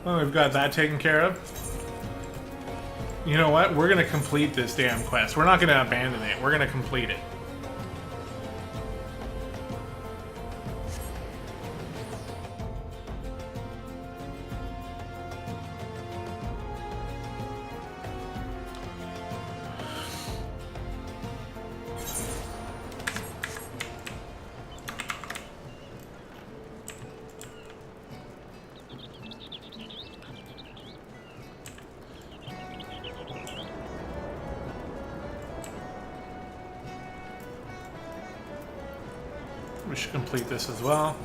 Well, we've got that taken care of. You know what? We're gonna complete this damn quest. We're not gonna abandon it. We're gonna complete it. We should complete this as well.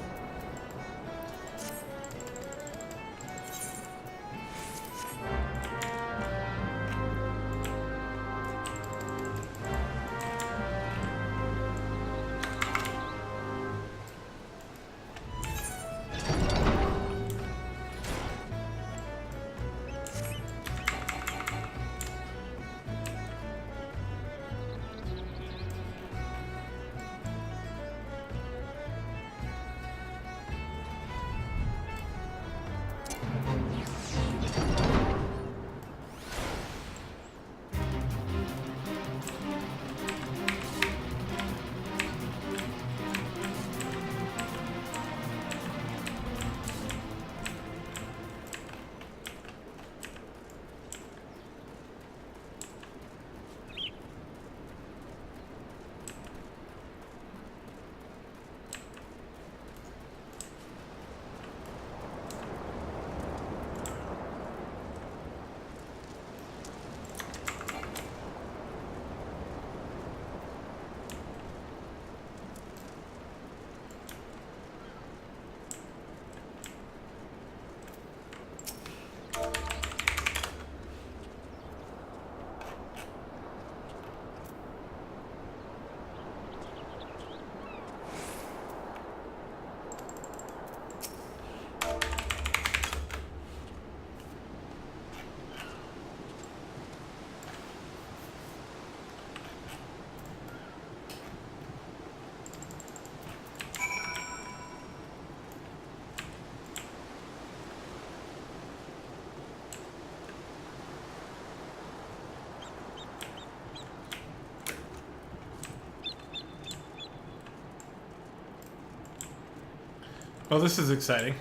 Well, this is exciting.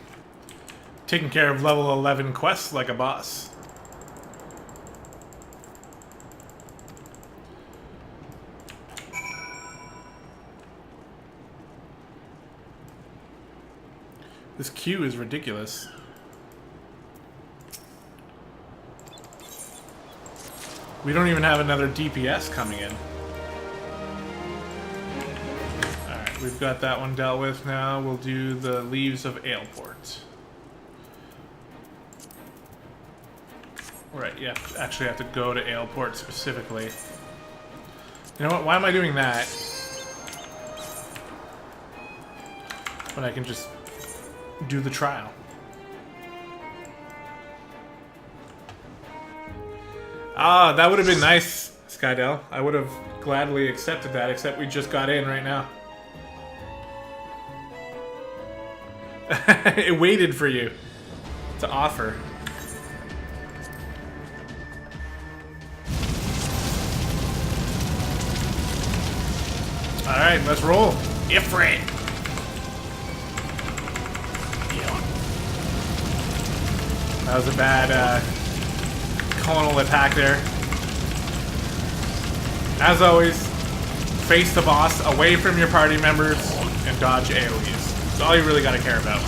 Taking care of level 11 quests like a boss. This queue is ridiculous. We don't even have another DPS coming in. We've got that one dealt with now. We'll do the Leaves of Aleport. Right, yeah, actually have to go to Aleport specifically. You know what, why am I doing that? When I can just do the trial. Ah, that would have been nice, Skydell. I would have gladly accepted that, except we just got in right now. It waited for you to offer. Alright, let's roll. Ifrit! That was a bad clonal attack there. As always, face the boss away from your party members and dodge AoEs. That's all you really gotta care about.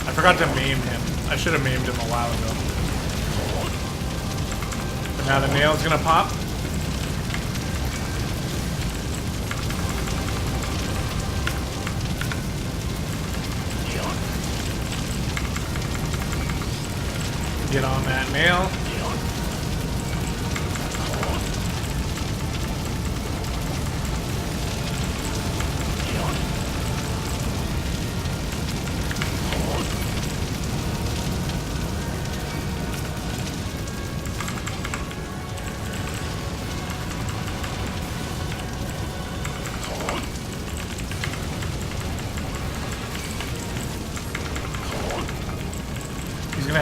I forgot to maim him. I should have maimed him a while ago. But now the nail's gonna pop. Get on that nail.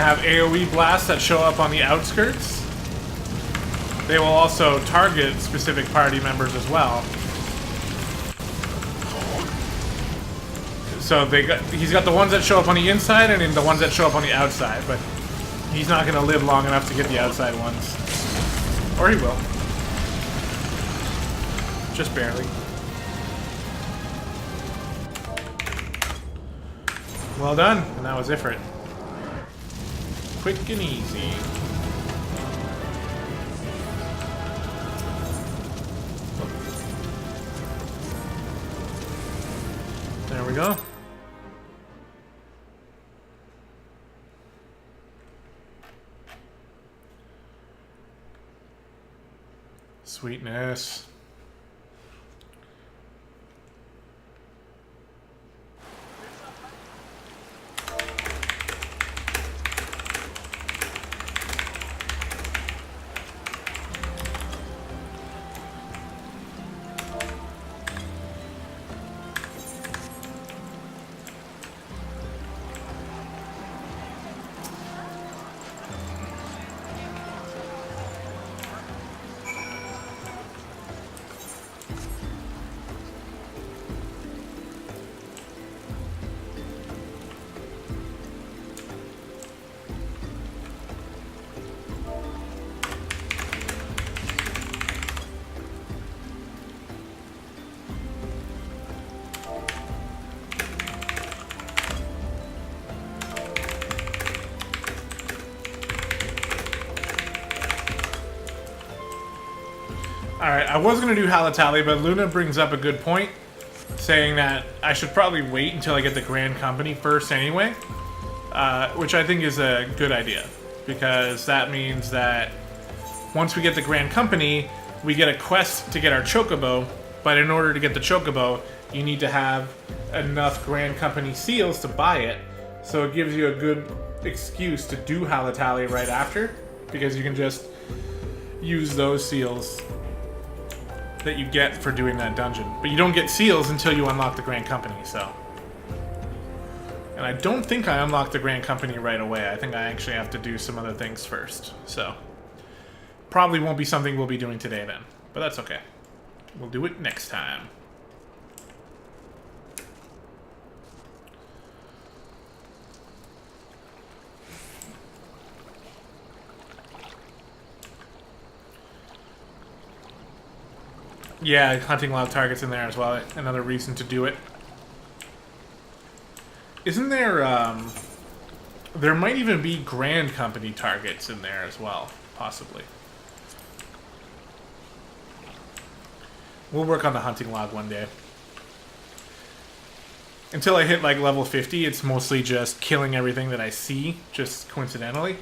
have AoE blasts that show up on the outskirts. They will also target specific party members as well. So he's got the ones that show up on the inside and then the ones that show up on the outside, but he's not going to live long enough to get the outside ones. Or he will. Just barely. Well done, and that was Ifrit. Quick and easy. There we go. Sweetness. Alright, I was going to do Halatali, but Luna brings up a good point, saying that I should probably wait until I get the Grand Company first anyway, which I think is a good idea, because that means that once we get the Grand Company, we get a quest to get our Chocobo, but in order to get the Chocobo, you need to have enough Grand Company seals to buy it, so it gives you a good excuse to do Halatali right after, because you can just use those seals that you get for doing that dungeon. But you don't get seals until you unlock the Grand Company, so. And I don't think I unlocked the Grand Company right away. I think I actually have to do some other things first, so. Probably won't be something we'll be doing today then, but that's okay. We'll do it next time. Yeah, hunting wild targets in there as well. Another reason to do it. Isn't there, there might even be Grand Company targets in there as well, possibly. We'll work on the hunting log one day. Until I hit, like, level 50, it's mostly just killing everything that I see, just coincidentally.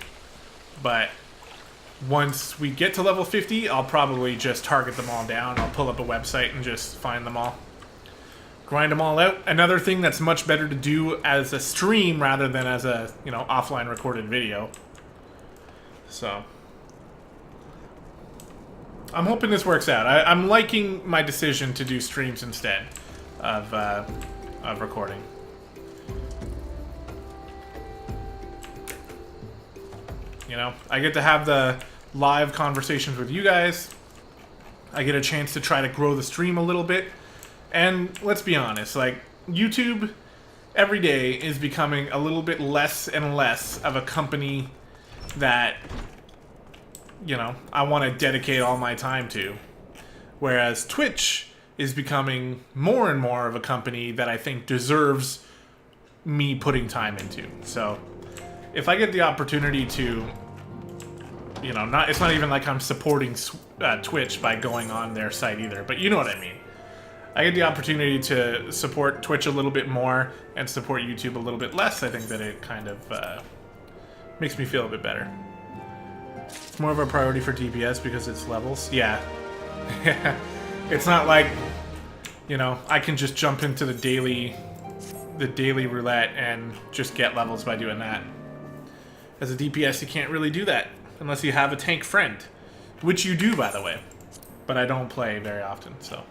But once we get to level 50, I'll probably just target them all down. I'll pull up a website and just find them all. Grind them all out. Another thing that's much better to do as a stream rather than as a, you know, offline recorded video. So I'm hoping this works out. I'm liking my decision to do streams instead of recording. You know, I get to have the live conversations with you guys. I get a chance to try to grow the stream a little bit. And let's be honest, like, YouTube every day is becoming a little bit less and less of a company that, you know, I want to dedicate all my time to. Whereas Twitch is becoming more and more of a company that I think deserves me putting time into. So if I get the opportunity to, you know, it's not even like I'm supporting Twitch by going on their site either, but you know what I mean. I get the opportunity to support Twitch a little bit more and support YouTube a little bit less. I think that it kind of makes me feel a bit better. It's more of a priority for DPS because it's levels. Yeah. It's not like, you know, I can just jump into the daily roulette and just get levels by doing that. As a DPS, you can't really do that unless you have a tank friend, which you do, by the way. But I don't play very often, so.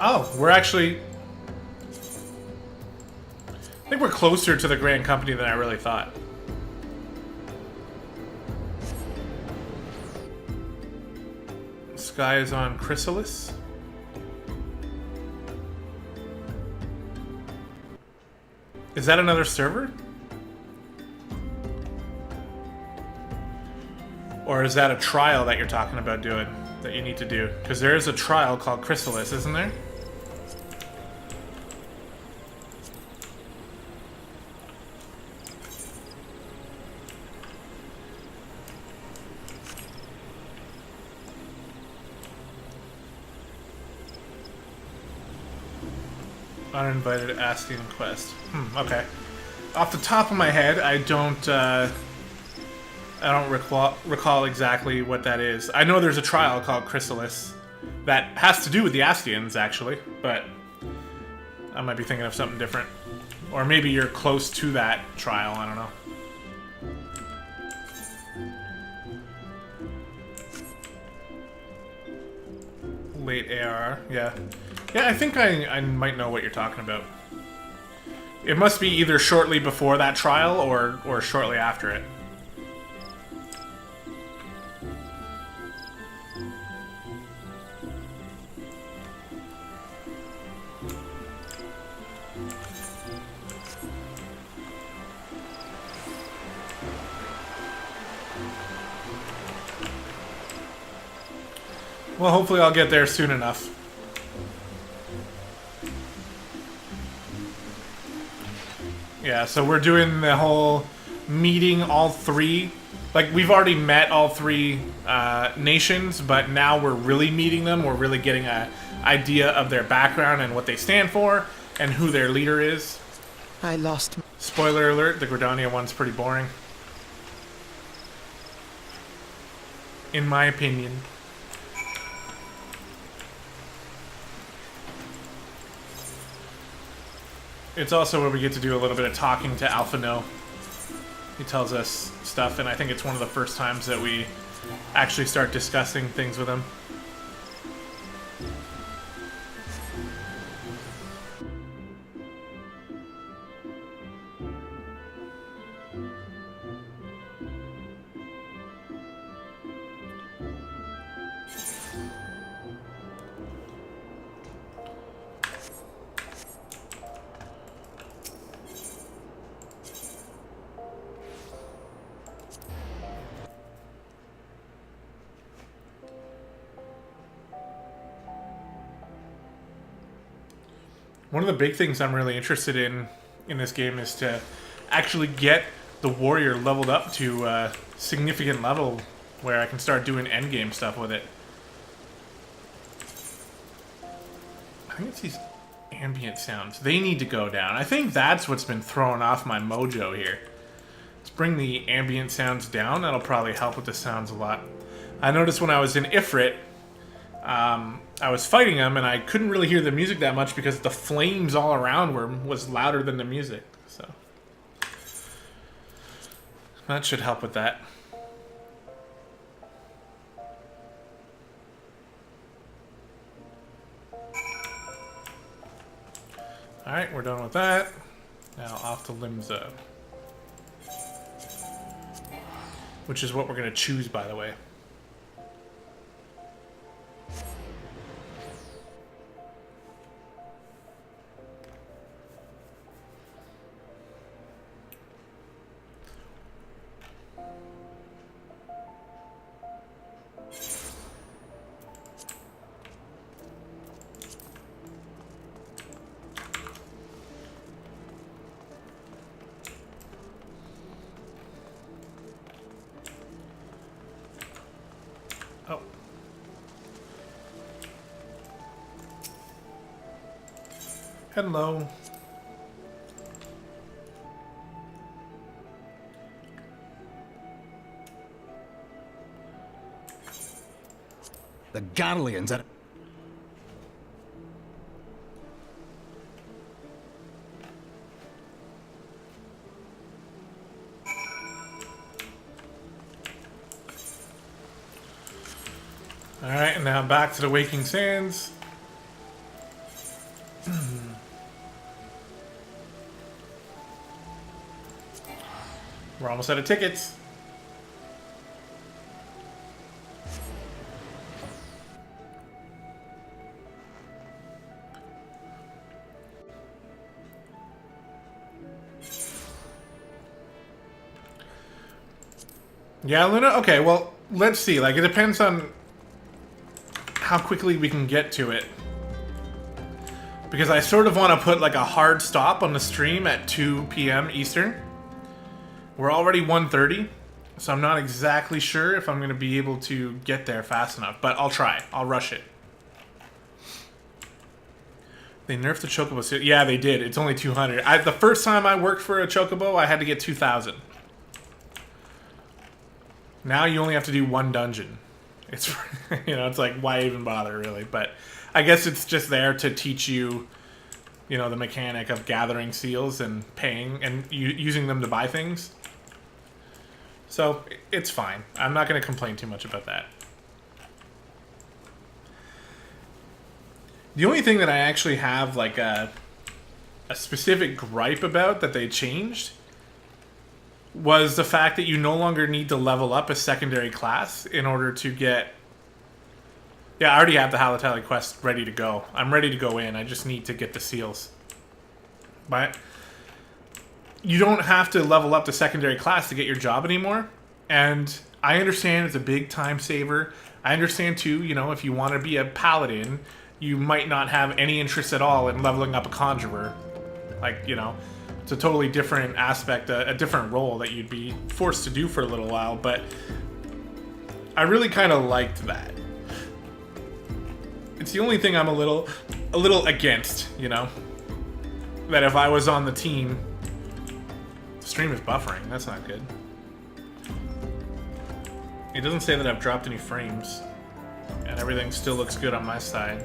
Oh, we're actually... I think we're closer to the Grand Company than I really thought. Sky is on Chrysalis. Is that another server? Or is that a trial that you're talking about doing, that you need to do? Because there is a trial called Chrysalis, isn't there? Uninvited asking quest. Okay. Off the top of my head, I don't recall exactly what that is. I know there's a trial called Chrysalis that has to do with the Astians, actually, but I might be thinking of something different. Or maybe you're close to that trial, I don't know. Late ARR, yeah. Yeah, I think I might know what you're talking about. It must be either shortly before that trial or shortly after it. Well, hopefully I'll get there soon enough. Yeah, so we're doing the whole meeting all three. Like, we've already met all three nations, but now we're really meeting them. We're really getting an idea of their background and what they stand for and who their leader is. I lost... Spoiler alert, the GRIDANIA one's pretty boring. In my opinion. It's also where we get to do a little bit of talking to Alpha No. He tells us stuff, and I think it's one of the first times that we actually start discussing things with him. One of the big things I'm really interested in this game is to actually get the warrior leveled up to a significant level where I can start doing endgame stuff with it. I think it's these ambient sounds. They need to go down. I think that's what's been throwing off my mojo here. Let's bring the ambient sounds down. That'll probably help with the sounds a lot. I noticed when I was in Ifrit, I was fighting him, and I couldn't really hear the music that much because the flames all around was louder than the music. So that should help with that. Alright, we're done with that. Now off to LIMSA. Which is what we're going to choose, by the way. Oh. Hello. The Garleans are... Alright, and now back to the Waking Sands. We're almost out of tickets. Yeah, Luna? Okay, well, let's see. Like, it depends on how quickly we can get to it. Because I sort of want to put, like, a hard stop on the stream at 2 p.m. Eastern. We're already 1:30, so I'm not exactly sure if I'm going to be able to get there fast enough. But I'll try. I'll rush it. They nerfed the Chocobo. Yeah, they did. It's only 200. The first time I worked for a Chocobo, I had to get 2,000. Now you only have to do one dungeon. It's, you know, it's like, why even bother, really? But I guess it's just there to teach you, you know, the mechanic of gathering seals and paying and using them to buy things. So it's fine. I'm not going to complain too much about that. The only thing that I actually have, like, a specific gripe about that they changed was the fact that you no longer need to level up a secondary class in order to get... Yeah, I already have the Halatali quest ready to go. I'm ready to go in. I just need to get the seals. But you don't have to level up the secondary class to get your job anymore. And I understand it's a big time saver. I understand, too, you know, if you want to be a paladin, you might not have any interest at all in leveling up a conjurer. Like, you know... It's a totally different aspect, a different role that you'd be forced to do for a little while, but I really kind of liked that. It's the only thing I'm a little against, you know? That if I was on the team... The stream is buffering, that's not good. It doesn't say that I've dropped any frames, and everything still looks good on my side.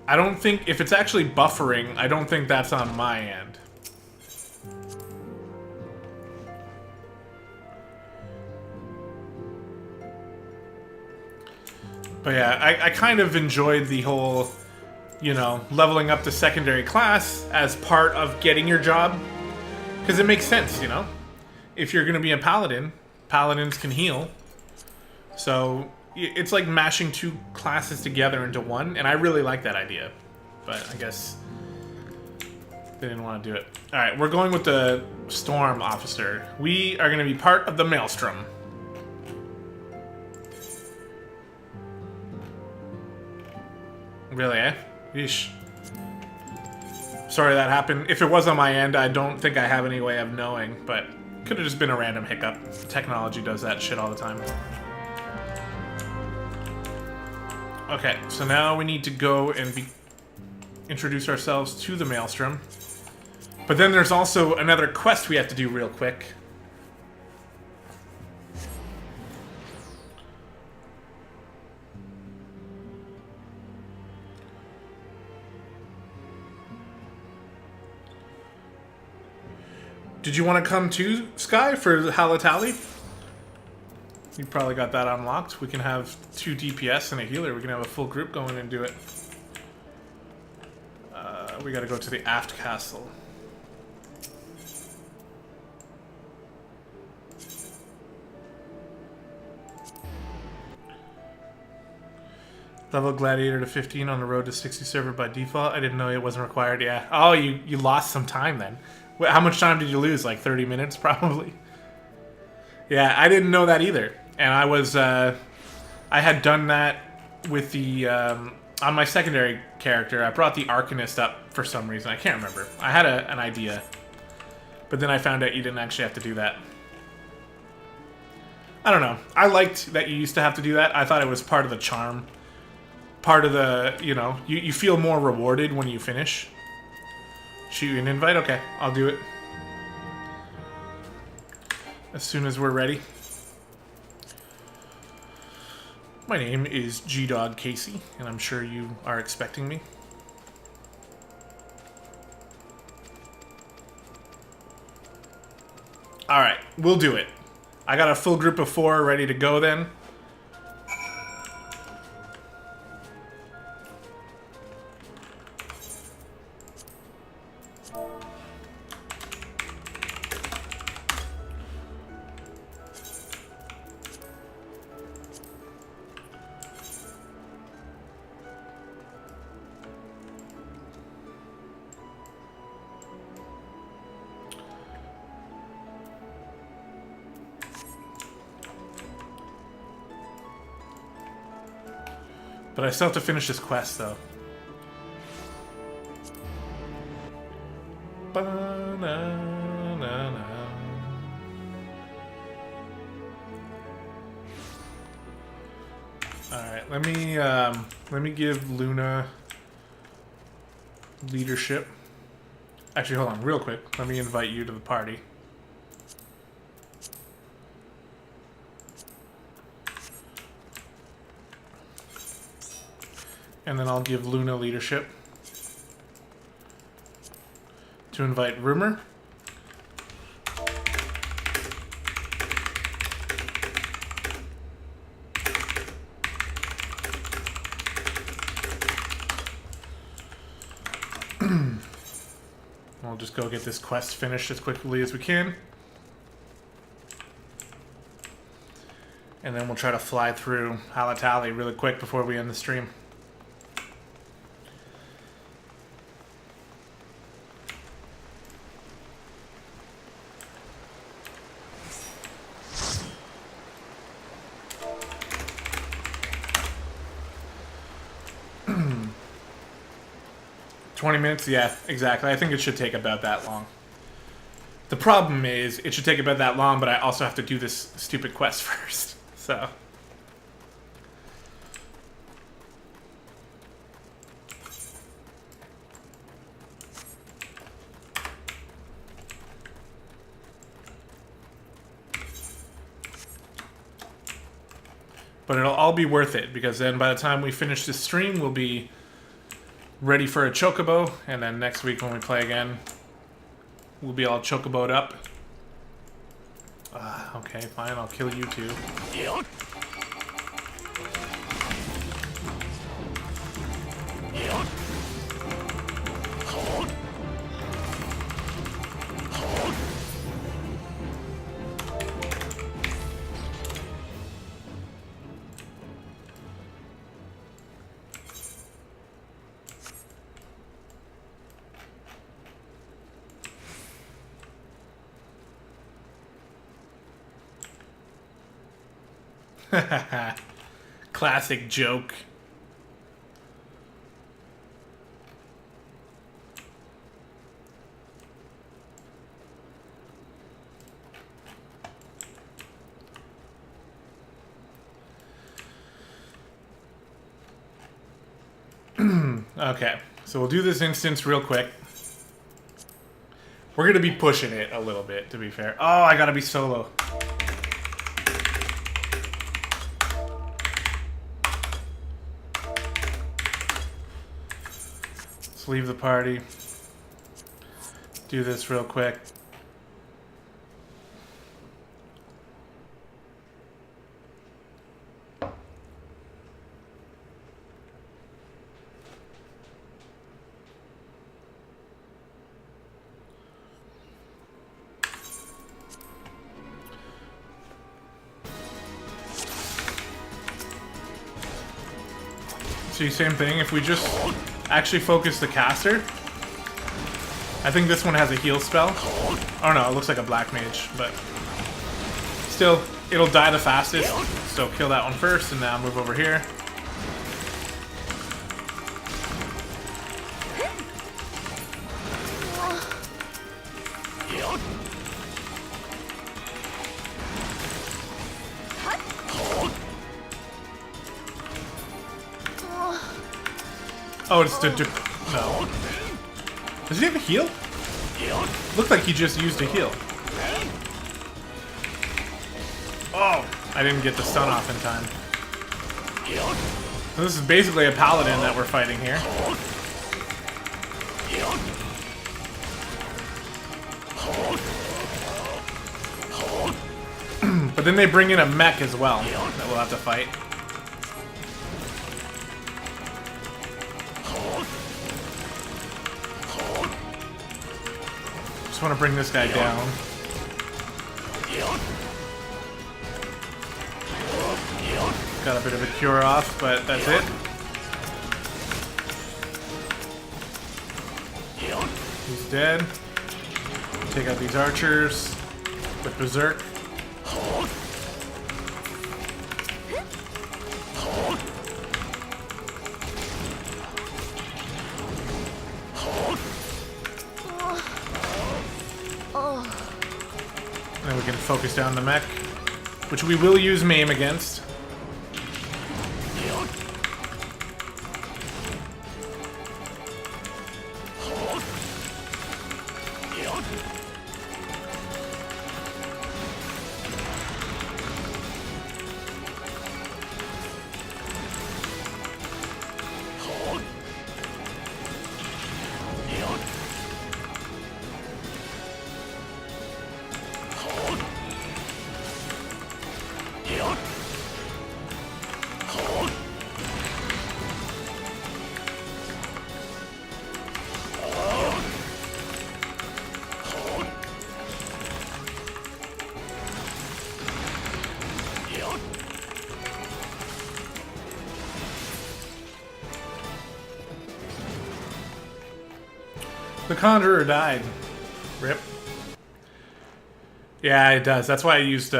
I don't think, if it's actually buffering, I don't think that's on my end. But yeah, I kind of enjoyed the whole, you know, leveling up the secondary class as part of getting your job. Because it makes sense, you know? If you're going to be a paladin, paladins can heal. So... It's like mashing two classes together into one, and I really like that idea. But I guess they didn't want to do it. Alright, we're going with the Storm Officer. We are going to be part of the Maelstrom. Really, eh? Yeesh. Sorry that happened. If it was on my end, I don't think I have any way of knowing, but could have just been a random hiccup. Technology does that shit all the time. Okay, so now we need to go and introduce ourselves to the Maelstrom. But then there's also another quest we have to do real quick. Did you want to come too, Sky, for the Halatali? You probably got that unlocked. We can have 2 DPS and a healer. We can have a full group going and do it. We gotta go to the aft castle. Level Gladiator to 15 on the road to 60 server by default. I didn't know it wasn't required. Yeah. Oh, you lost some time then. How much time did you lose? Like 30 minutes, probably? Yeah, I didn't know that either. And I was, I had done that with the, on my secondary character. I brought the Arcanist up for some reason. I can't remember. I had an idea. But then I found out you didn't actually have to do that. I don't know. I liked that you used to have to do that. I thought it was part of the charm. Part of the, you know, you feel more rewarded when you finish. Shoot you an invite? Okay, I'll do it. As soon as we're ready. My name is gdoggcasey, and I'm sure you are expecting me. Alright, we'll do it. I got a full group of 4 ready to go then. But I still have to finish this quest, though. Ba-na-na-na. Alright, let me give Luna leadership. Actually, hold on, real quick. Let me invite you to the party. And then I'll give Luna leadership to invite Rumor. I'll just go get this quest finished as quickly as we can. And then we'll try to fly through Halatali really quick before we end the stream. Minutes? Yeah, exactly. I think it should take about that long. The problem is, it should take about that long, but I also have to do this stupid quest first, so... But it'll all be worth it, because then by the time we finish this stream, we'll be ready for a chocobo, and then next week when we play again, we'll be all chocoboed up. Okay, fine, I'll kill you too. Classic joke. Okay, so we'll do this instance real quick. We're gonna be pushing it a little bit, to be fair. Oh, I gotta be solo. Let's leave the party. Do this real quick. See, same thing. If we just actually focus the caster, I think this one has a heal spell. Oh no, it looks like a black mage, but still, it'll die the fastest. So kill that one first, and now move over here. Oh, it's the... No. Does he have a heal? Looked like he just used a heal. Oh! I didn't get the stun off in time. So this is basically a paladin that we're fighting here. But then they bring in a mech as well that we'll have to fight. Just want to bring this guy down. Got a bit of a cure off, but that's it. He's dead. Take out these archers with Berserk. And we can focus down the mech, which we will use Maim against. The Conjurer died. Rip. Yeah, it does. That's why I used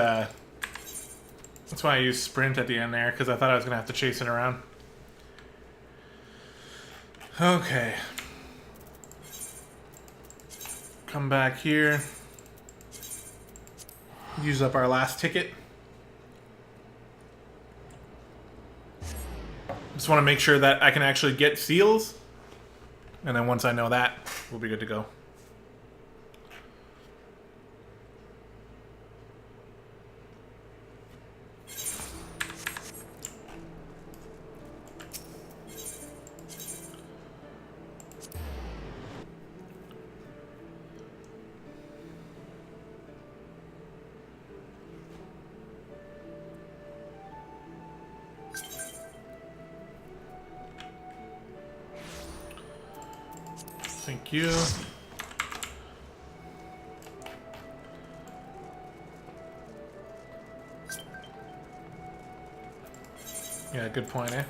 sprint at the end there, because I thought I was gonna have to chase it around. Okay. Come back here. Use up our last ticket. Just want to make sure that I can actually get seals. And then once I know that, we'll be good to go. Thank you. Yeah, good point, eh?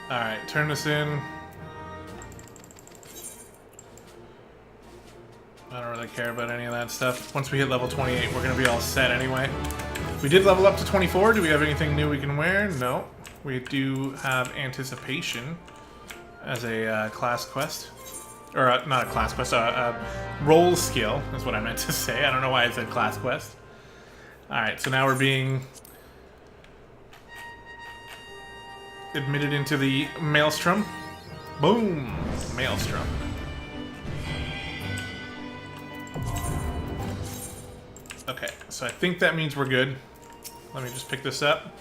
Alright, turn this in. I don't really care about any of that stuff. Once we hit level 28, we're going to be all set anyway. We did level up to 24. Do we have anything new we can wear? No. We do have Anticipation as a class quest. Or not a class quest, a role skill is what I meant to say. I don't know why I said class quest. Alright, so now we're being admitted into the Maelstrom. Boom! Maelstrom. Okay, so I think that means we're good. Let me just pick this up.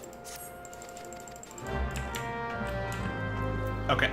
Okay.